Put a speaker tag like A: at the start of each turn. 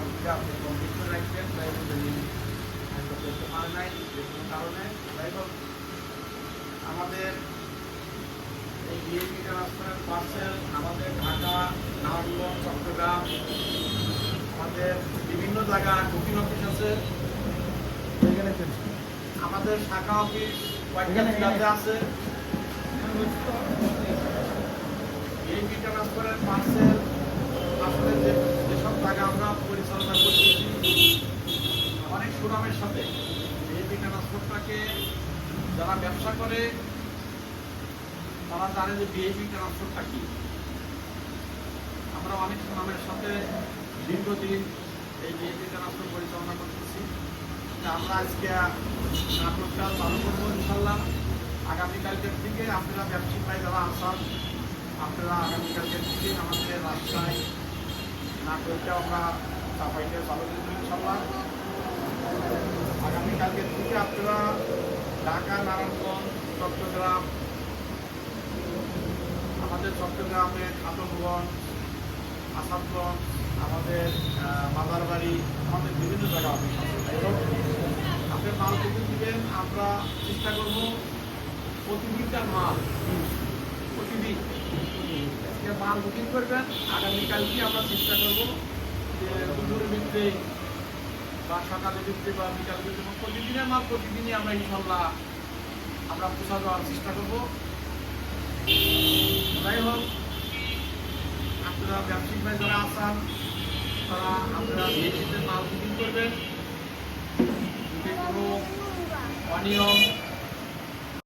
A: হচ্ছে আপনি কমপ্লিট করে রাখবেন, তাই যদি হয়তো করতে পারে নাই যে কোনো কারণে। যাই হোক, আমাদের এই বিএপি ট্রান্সফারের পার্সেল আমাদের ঢাকা, নারায়ণগঞ্জ, চট্টগ্রাম, আমাদের বিভিন্ন জায়গায় বুকিং অফিস আছে। আমাদের শাখা অফিস কয়েকটা জেলাতে আছে। বিএপি ট্রান্সফারের পার্সেল আসলে যেসব জায়গা আমরা পরিচালনা করছি অনেক সুনামের সাথে বিএপি ট্রান্সপোর্টটাকে যারা ব্যবসা করে তারা জানে যে বিএপি ট্রান্সপোর্টটা কি। আমরা অনেক সুনামের সাথে দীর্ঘদিন এই বিএপি ট্রান্সপোর্ট পরিচালনা করতেছি। আমরা আজকে নাটকটা চালু করবো ইনশাল্লাহ। আগামীকালকের থেকে আপনারা ব্যবসায়িক ভাই যারা আসান, আপনারা আগামীকালকের থেকে আমাদের রাস্তায় নাটকটা আমরা চাপাইতে চালু করবো ইনশাল্লাহ। আগামীকালকের থেকে আপনারা ঢাকা, নারায়ণগঞ্জ, চট্টগ্রাম, আমাদের চট্টগ্রামের খাতনগঞ্জ, আসাদগঞ্জ, আমাদের বাজারবাড়ি, আমাদের বিভিন্ন জায়গা অফিস আছে। আপনি মাল বুকিং দিবেন, আমরা চেষ্টা করব প্রতিদিনকার মাল প্রতিদিন মাল বুকিং করবেন। আগামীকালকে আমরা চেষ্টা করব যে দুপুরের ভিত্তিতে বা সকালের ভিত্তিতে বা বিকাল ভিত্তিতে প্রতিদিনের মাল প্রতিদিনই আমরা ইনশাল্লাহ আমরা পৌঁছা দেওয়ার চেষ্টা করব। যাই হোক, আপনারা ব্যবসায়িক ভাই যারা আসান তারা আপনারা বিএপিতে মাল বুকিং করবেন। যদি কোনো অনিয়ম